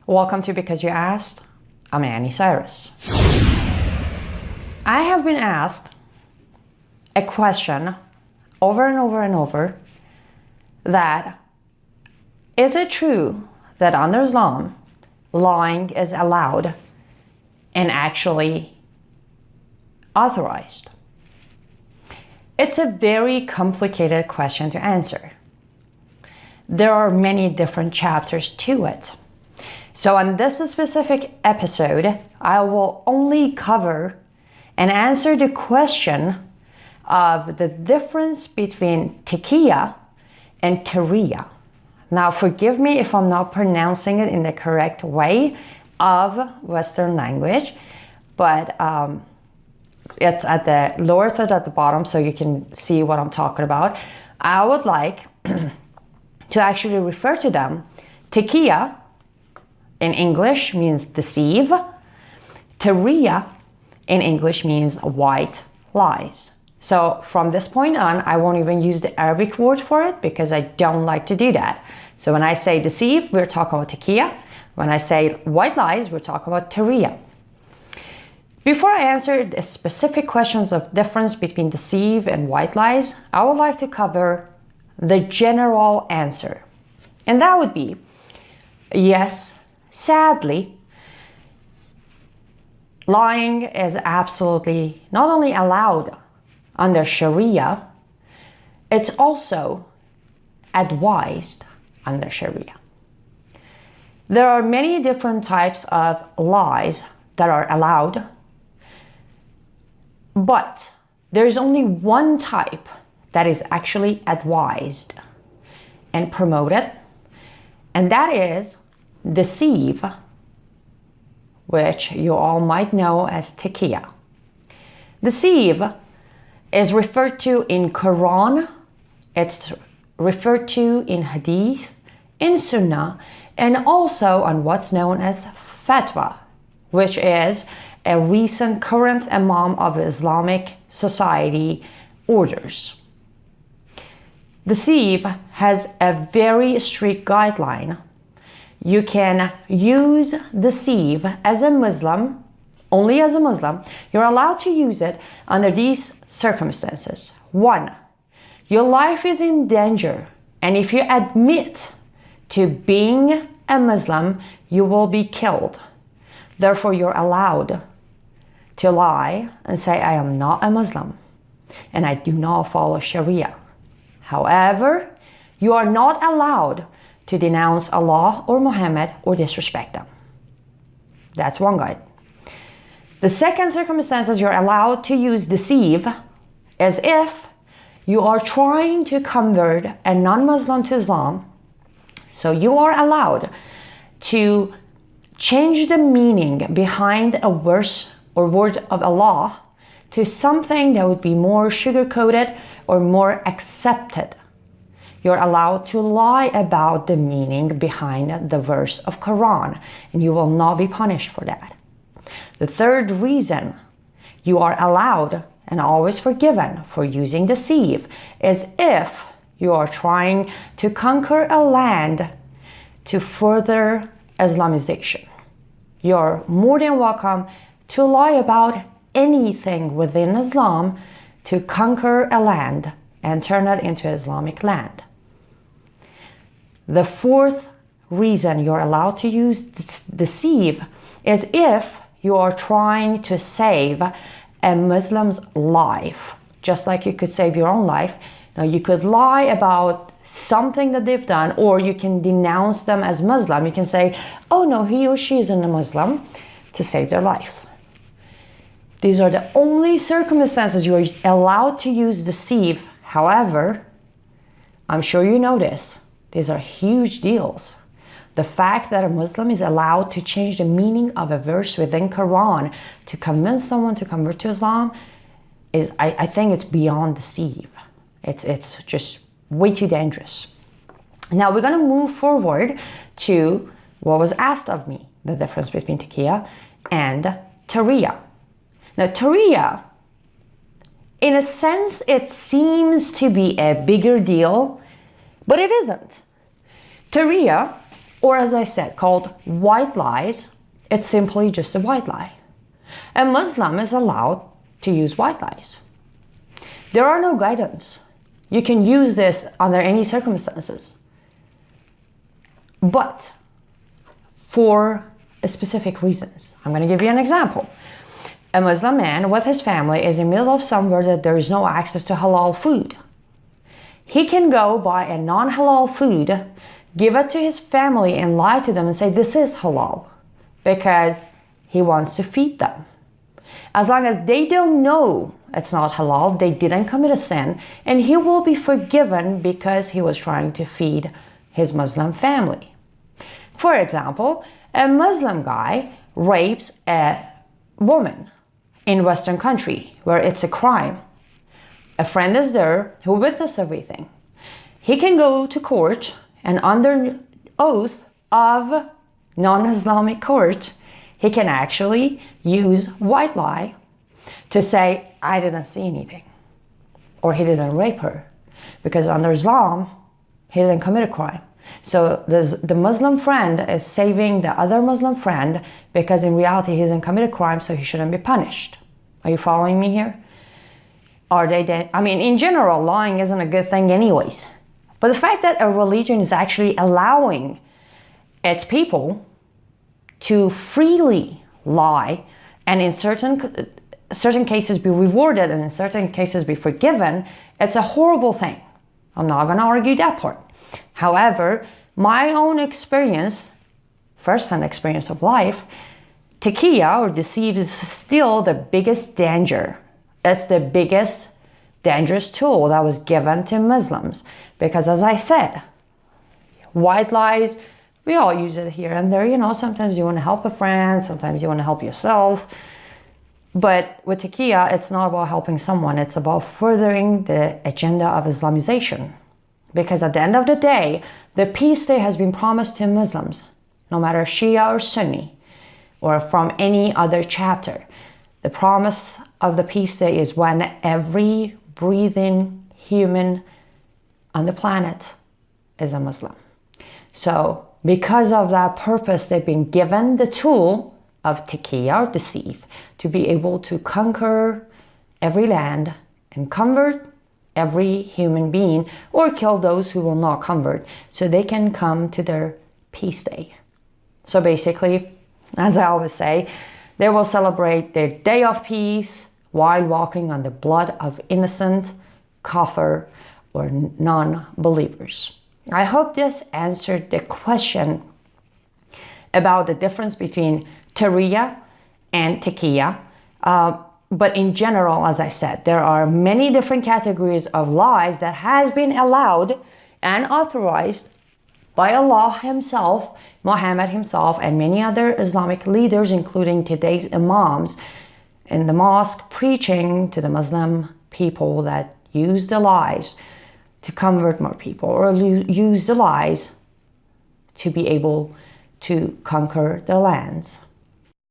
Welcome to Because You Asked. I'm Annie Cyrus. I have been asked a question over and over and over that is it true that under Islam lying is allowed and actually authorized? It's a very complicated question to answer. There are many different chapters to it. So on this specific episode, I will only cover and answer the question of the difference between taqiyya and tariya. Now, forgive me if I'm not pronouncing it in the correct way of Western language, but it's at the lower third at the bottom, so you can see what I'm talking about. I would like to actually refer to them. Taqiyya in English means deceive. Tariya in English means white lies. So from this point on, I won't even use the Arabic word for it because I don't like to do that. So when I say deceive, we're talking about taqiyya. When I say white lies, we're talking about tariya. Before I answer the specific questions of difference between deceive and white lies, I would like to cover the general answer. And that would be, yes, sadly, lying is absolutely not only allowed under Sharia, it's also advised under Sharia. There are many different types of lies that are allowed, but there's only one type that is actually advised and promoted, and that is deceive, which you all might know as taqiyya. Deceive is referred to in Quran, it's referred to in Hadith, in Sunnah, and also on what's known as fatwa, which is a recent current Imam of Islamic society orders. Deceive has a very strict guideline. You can use deceive as a Muslim, only as a Muslim. You're allowed to use it under these circumstances. 1, your life is in danger, and if you admit to being a Muslim, you will be killed. Therefore, you're allowed to lie and say, I am not a Muslim, and I do not follow Sharia. However, you are not allowed to denounce Allah or Muhammad or disrespect them. That's one guide. The second circumstance is you're allowed to use deceive as if you are trying to convert a non-Muslim to Islam. So you are allowed to change the meaning behind a verse or word of Allah to something that would be more sugar-coated or more accepted. You're allowed to lie about the meaning behind the verse of Quran, and you will not be punished for that. The third reason you are allowed and always forgiven for using deceive is if you are trying to conquer a land to further Islamization. You're more than welcome to lie about anything within Islam to conquer a land and turn it into Islamic land. The fourth reason you're allowed to use deceive is if you are trying to save a Muslim's life, just like you could save your own life. Now, you could lie about something that they've done, or you can denounce them as Muslim. You can say, oh no, he or she isn't a Muslim, to save their life. These are the only circumstances you are allowed to use deceive. However, I'm sure you know this. These are huge deals. The fact that a Muslim is allowed to change the meaning of a verse within Quran to convince someone to convert to Islam is, I think it's beyond deceive. It's just way too dangerous. Now we're going to move forward to what was asked of me, the difference between taqiyya and tariya. Now tariya, in a sense, it seems to be a bigger deal, but it isn't. Tariya or as I said, called white lies, it's simply just a white lie. A Muslim is allowed to use white lies. There are no guidance. You can use this under any circumstances, but for specific reasons. I'm going to give you an example. A Muslim man with his family is in the middle of somewhere that there is no access to halal food. He can go buy a non-halal food, give it to his family and lie to them and say this is halal because he wants to feed them. As long as they don't know it's not halal, they didn't commit a sin, and he will be forgiven because he was trying to feed his Muslim family. For example, a Muslim guy rapes a woman in Western country where it's a crime. A friend is there who witnessed everything. He can go to court and under oath of non-Islamic court, he can actually use white lie to say, I didn't see anything, or he didn't rape her, because under Islam, he didn't commit a crime. So the Muslim friend is saving the other Muslim friend because in reality, he didn't commit a crime, so he shouldn't be punished. Are you following me here? Are they dead? I mean, in general, lying isn't a good thing anyways. But the fact that a religion is actually allowing its people to freely lie and in certain cases be rewarded and in certain cases be forgiven, it's a horrible thing. I'm not going to argue that part. However, my own experience, first-hand experience of life, taqiyya or deceive is still the biggest danger. It's the biggest dangerous tool that was given to Muslims. Because as I said, white lies, we all use it here and there. You know, sometimes you want to help a friend, sometimes you want to help yourself. But with taqiyya, it's not about helping someone. It's about furthering the agenda of Islamization. Because at the end of the day, the peace day has been promised to Muslims, no matter Shia or Sunni, or from any other chapter. The promise of the peace day is when every breathing human on the planet is a Muslim. So because of that purpose, they've been given the tool of taqiyya or deceive to be able to conquer every land and convert every human being or kill those who will not convert so they can come to their peace day. So basically, as I always say, they will celebrate their day of peace while walking on the blood of innocent kafir or non-believers. I hope this answered the question about the difference between tariya and taqiyya. But in general, as I said, there are many different categories of lies that has been allowed and authorized by Allah himself, Muhammad himself, and many other Islamic leaders, including today's imams in the mosque, preaching to the Muslim people that use the lies to convert more people, or use the lies to be able to conquer the lands.